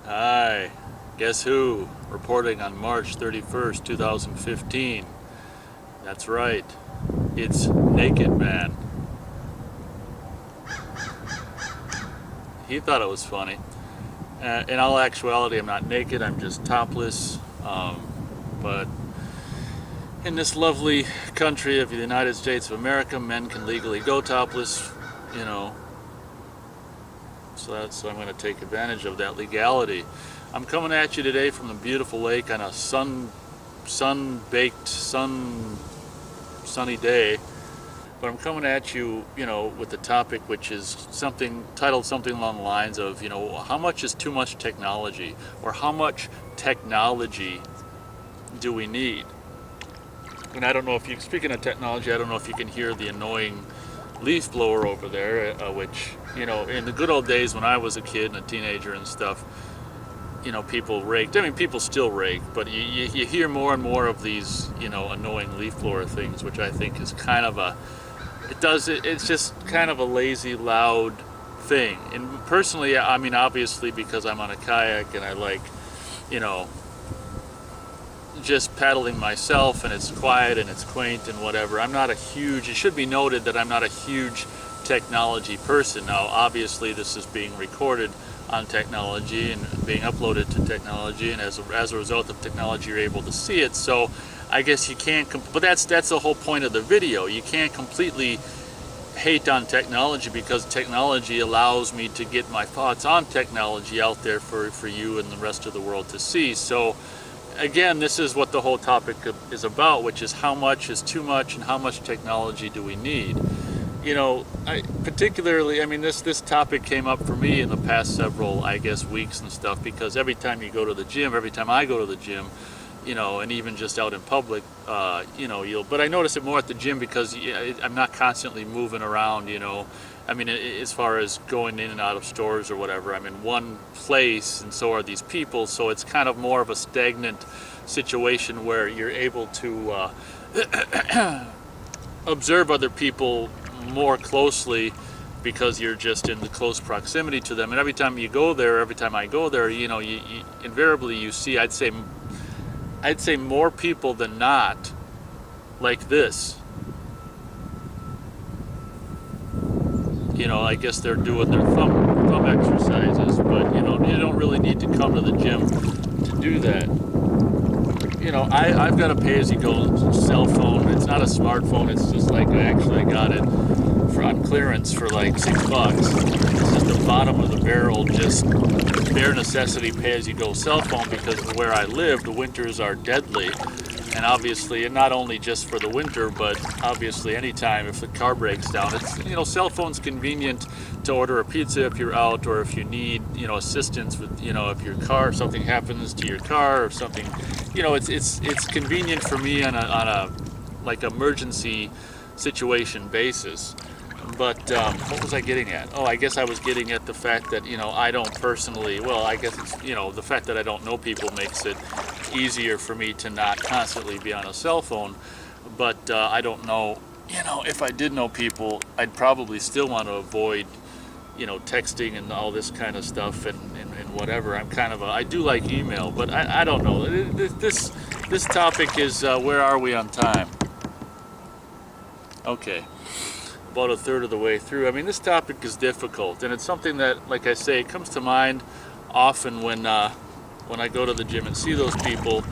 Hi, guess who? Reporting on March 31st, 2015. That's right, it's Naked Man. He thought it was funny. In all actuality, I'm not naked, I'm just topless. But in this lovely country of the United States of America, men can legally go topless, you know, so I'm going to take advantage of that legality. I'm coming at you today from the beautiful lake on a sun-baked, sunny day. But I'm coming at you, with the topic which is something titled something along the lines of, how much is too much technology, or how much technology do we need? And I don't know if you, speaking of technology, I don't know if you can hear the annoying leaf blower over there, which, in the good old days when I was a kid and a teenager and stuff, people raked. I mean, people still rake, but you hear more and more of these, annoying leaf blower things, which I think is kind of it's just kind of a lazy, loud thing. And personally, I mean, obviously, because I'm on a kayak and I like, just paddling myself, and it's quiet and it's quaint and whatever. It should be noted that I'm not a huge technology person. Now, obviously, this is being recorded on technology and being uploaded to technology, and as a result of technology, you're able to see it. So I guess you can't, but that's the whole point of the video. You can't completely hate on technology, because technology allows me to get my thoughts on technology out there for you and the rest of the world to see. So again, this is what the whole topic is about, which is how much is too much and how much technology do we need. This topic came up for me in the past several, weeks and stuff, because every time I go to the gym, and even just out in public, but I notice it more at the gym because I'm not constantly moving around, as far as going in and out of stores or whatever. I'm in one place, and so are these people, so it's kind of more of a stagnant situation where you're able to observe other people more closely because you're just in the close proximity to them. And every time I go there, you invariably you see, I'd say more people than not like this. I guess they're doing their thumb exercises, but you don't really need to come to the gym to do that. I've got a pay-as-you-go cell phone. It's not a smartphone. It's just like I got it on clearance for like $6. It's at the bottom of the barrel, just bare necessity pay-as-you-go cell phone, because where I live, the winters are deadly. And obviously, and not only just for the winter, but obviously anytime if the car breaks down, it's, cell phone's convenient to order a pizza if you're out, or if you need, assistance with, if your car, something happens to your car or something, it's convenient for me on a like emergency situation basis. But what was I getting at? Oh, I guess I was getting at the fact that, I don't personally, well, I guess it's, the fact that I don't know people makes it easier for me to not constantly be on a cell phone. But I don't know, if I did know people, I'd probably still want to avoid, texting and all this kind of stuff and whatever. I do like email, but I don't know. This topic is, where are we on time? Okay. About a third of the way through. This topic is difficult, and it's something that, like I say, it comes to mind often when I go to the gym and see those people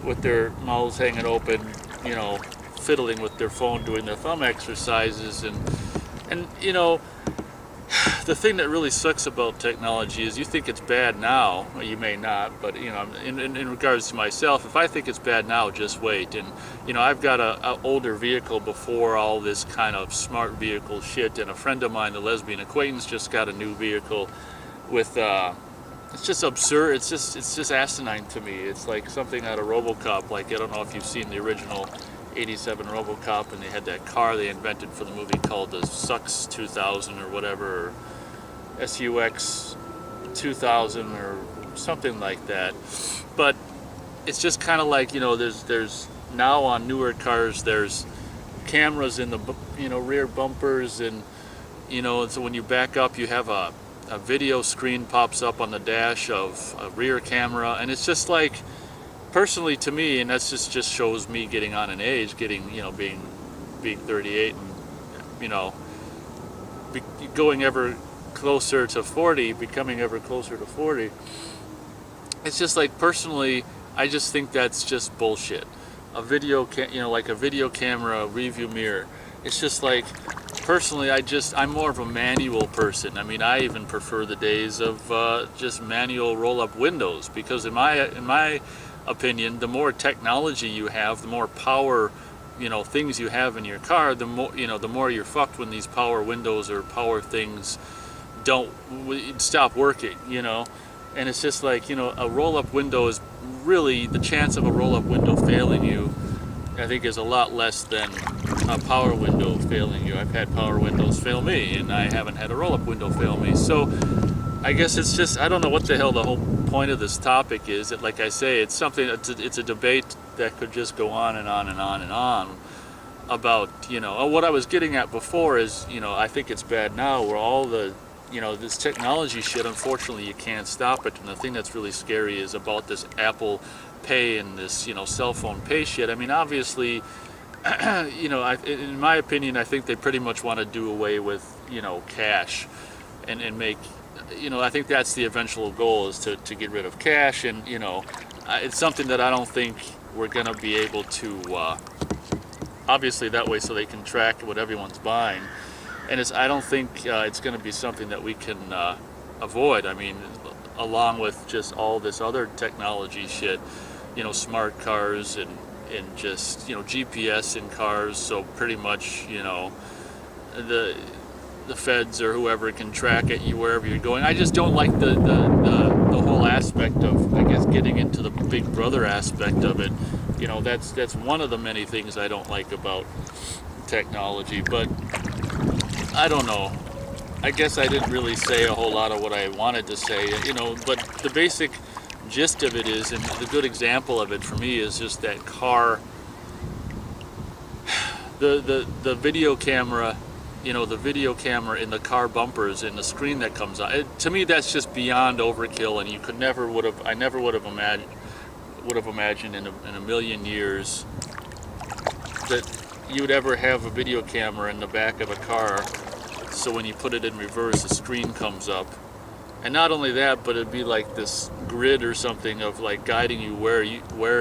with their mouths hanging open, fiddling with their phone, doing their thumb exercises, and the thing that really sucks about technology is you think it's bad now, well, you may not, but in regards to myself, if I think it's bad now, just wait. And I've got a older vehicle before all this kind of smart vehicle shit, and a friend of mine, the lesbian acquaintance, just got a new vehicle with it's just absurd. It's just asinine to me. It's like something out of RoboCop. Like, I don't know if you've seen the original '87 RoboCop, and they had that car they invented for the movie called the Sux 2000 or whatever, or SUX 2000 or something like that. But it's just kind of like, there's now on newer cars, there's cameras in the rear bumpers, and so when you back up, you have a a video screen pops up on the dash of a rear camera, and it's just like, personally to me, and that's just shows me getting on in age, getting, you know, being 38, and, you know, going ever closer to 40, becoming ever closer to 40. It's just like, personally, I just think that's just bullshit. A video like a video camera review mirror. It's just like, personally, I'm more of a manual person. I mean, I even prefer the days of just manual roll-up windows, because in my opinion, the more technology you have, the more power, you know, things you have in your car, the more you're fucked when these power windows or power things don't stop working, you know. And it's just like, you know, a roll-up window is really, the chance of a roll-up window failing you, I think, is a lot less than a power window failing you. I've had power windows fail me, and I haven't had a roll-up window fail me. So I guess it's just, I don't know what the hell the whole point of this topic is. Like I say, it's something, it's a debate that could just go on and on and on and on about, you know, what I was getting at before is, you know, I think it's bad now where all the, you know, this technology shit, unfortunately, you can't stop it. And the thing that's really scary is about this Apple Pay and this, you know, cell phone pay shit. I mean, obviously, you know, in my opinion, I think they pretty much want to do away with, you know, cash and make, you know, I think that's the eventual goal, is to get rid of cash. And, you know, it's something that I don't think we're going to be able to, obviously that way, so they can track what everyone's buying. And I don't think it's going to be something that we can avoid. I mean, along with just all this other technology shit, you know, smart cars and just, you know, GPS in cars. So pretty much, you know, the feds or whoever can track it, you wherever you're going. I just don't like the whole aspect of, I guess, getting into the Big Brother aspect of it. You know, that's one of the many things I don't like about technology. But I don't know. I guess I didn't really say a whole lot of what I wanted to say, you know, but the basic gist of it is, and the good example of it for me is just that car, the video camera, you know, the video camera in the car bumpers and the screen that comes on. To me, that's just beyond overkill, and I never would have imagined in a million years that you would ever have a video camera in the back of a car, so when you put it in reverse, the screen comes up. And not only that, but it'd be like this grid or something of like guiding you where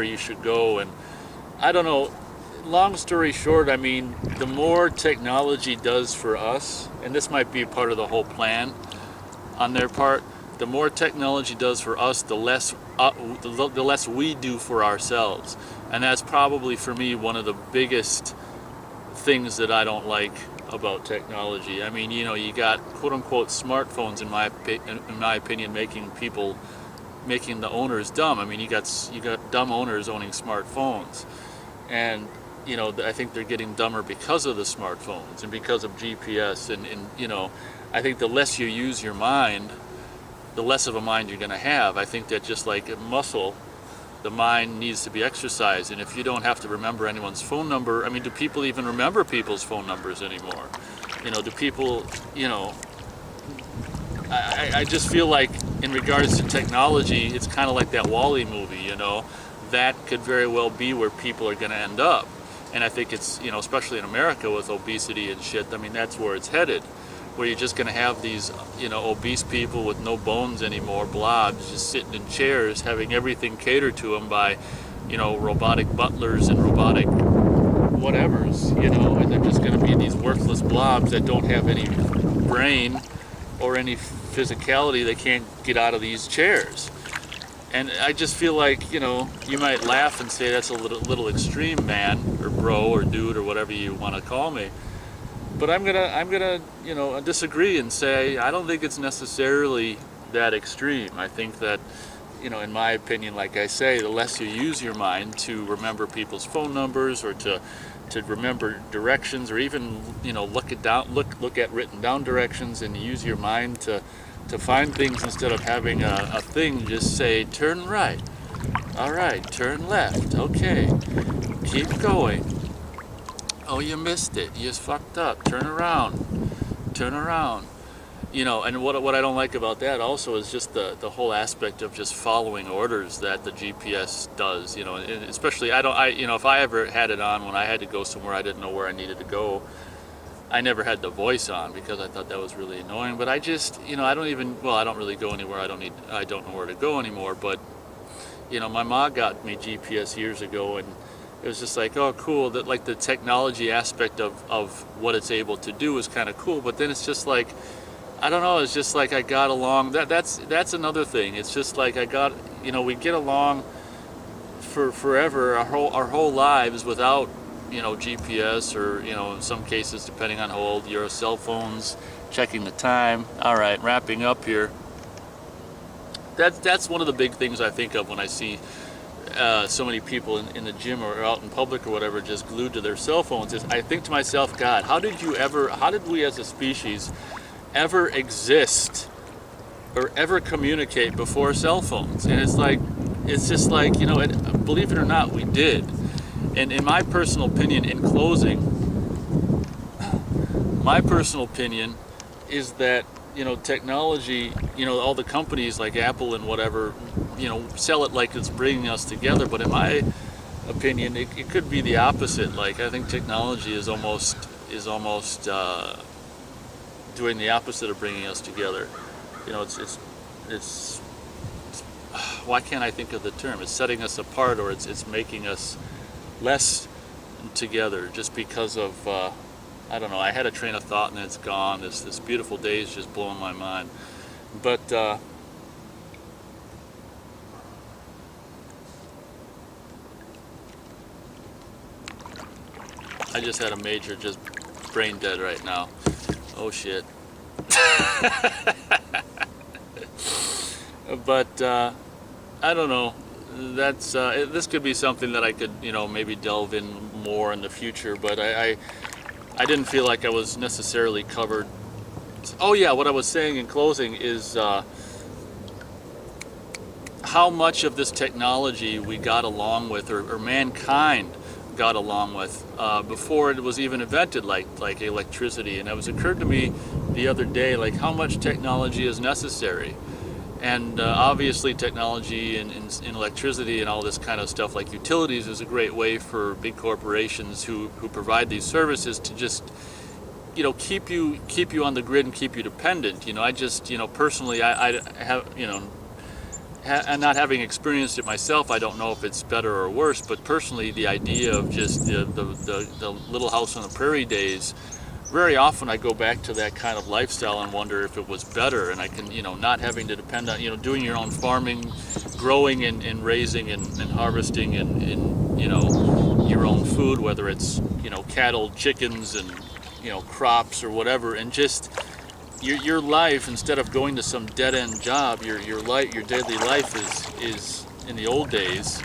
you should go. And I don't know, long story short, I mean, the more technology does for us, and this might be part of the whole plan on their part, the more technology does for us, the less we do for ourselves. And that's probably, for me, one of the biggest things that I don't like about technology. I mean, you know, you got quote-unquote smartphones, in my opinion, making the owners dumb. I mean, you got dumb owners owning smartphones, and, you know, I think they're getting dumber because of the smartphones and because of GPS. And you know, I think the less you use your mind, the less of a mind you're going to have. I think that just like a muscle, the mind needs to be exercised. And if you don't have to remember anyone's phone number, I mean, do people even remember people's phone numbers anymore? You know, do people, you know, I just feel like in regards to technology, it's kind of like that WALL-E movie, you know, that could very well be where people are going to end up. And I think it's, you know, especially in America with obesity and shit, I mean, that's where it's headed, where you're just going to have these, you know, obese people with no bones anymore, blobs, just sitting in chairs, having everything catered to them by, you know, robotic butlers and robotic whatevers, you know, and they're just going to be these worthless blobs that don't have any brain or any physicality. They can't get out of these chairs. And I just feel like, you know, you might laugh and say that's a little extreme, man, or bro, or dude, or whatever you want to call me. But I'm gonna, you know, disagree and say I don't think it's necessarily that extreme. I think that, you know, in my opinion, like I say, the less you use your mind to remember people's phone numbers or to remember directions, or even, you know, look at written down directions, and use your mind to find things instead of having a thing just say turn right, all right, turn left, okay, keep going. Oh, you missed it. You just fucked up. Turn around. And what I don't like about that also is just the whole aspect of just following orders that the GPS does. And especially if I ever had it on when I had to go somewhere I didn't know where I needed to go, I never had the voice on because I thought that was really annoying. But I just, I don't really go anywhere. I don't know where to go anymore. But my mom got me GPS years ago, and it was just like, oh, cool. That like the technology aspect of what it's able to do is kind of cool. But then it's just like, I don't know. It's just like I got along. That's another thing. It's just like we get along for forever, our whole lives without GPS, or in some cases, depending on how old you're, cell phones, checking the time. All right, wrapping up here. That's one of the big things I think of when I see so many people in the gym or out in public or whatever just glued to their cell phones. Is I think to myself, God, how did we as a species ever exist or ever communicate before cell phones? And it's just like believe it or not, we did. And in my personal opinion, in closing, my personal opinion is that technology, all the companies like Apple and whatever, sell it like it's bringing us together. But in my opinion, it could be the opposite. Like, I think technology is almost doing the opposite of bringing us together. It's why can't I think of the term? It's setting us apart, or it's making us less together, just because of I don't know. I had a train of thought and it's gone. This beautiful day is just blowing my mind. But I just had a major just brain dead right now. Oh shit. But I don't know. That's this could be something that I could maybe delve in more in the future, but I didn't feel like I was necessarily covered. Oh yeah, what I was saying in closing is how much of this technology we got along with, or mankind got along with before it was even invented, like electricity. And it was occurred to me the other day, like how much technology is necessary. And obviously technology and electricity and all this kind of stuff like utilities is a great way for big corporations who provide these services to just keep you on the grid and keep you dependent. I just personally I have and not having experienced it myself, I don't know if it's better or worse, but personally the idea of just the Little House on the Prairie days, very often I go back to that kind of lifestyle and wonder if it was better, and I can, not having to depend on, doing your own farming, growing and raising and harvesting and your own food, whether it's, cattle, chickens, and, crops or whatever, and just your life, instead of going to some dead-end job, your daily life is in the old days,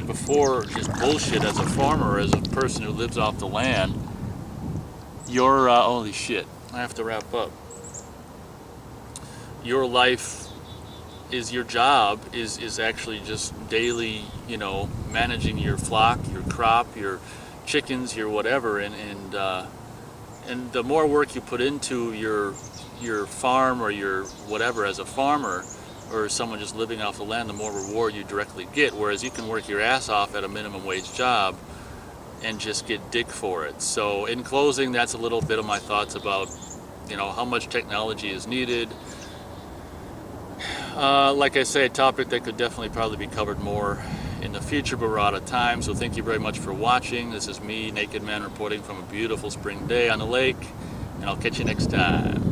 before just bullshit as a farmer, as a person who lives off the land. Your holy shit, I have to wrap up. Your life is your job is actually just daily, managing your flock, your crop, your chickens, your whatever, and the more work you put into your farm or your whatever as a farmer or someone just living off the land, the more reward you directly get. Whereas you can work your ass off at a minimum wage job and just get dick for it. So in closing, that's a little bit of my thoughts about how much technology is needed. Like I say, a topic that could definitely probably be covered more in the future, but we're out of time. So thank you very much for watching. This is me, Naked Man, reporting from a beautiful spring day on the lake, and I'll catch you next time.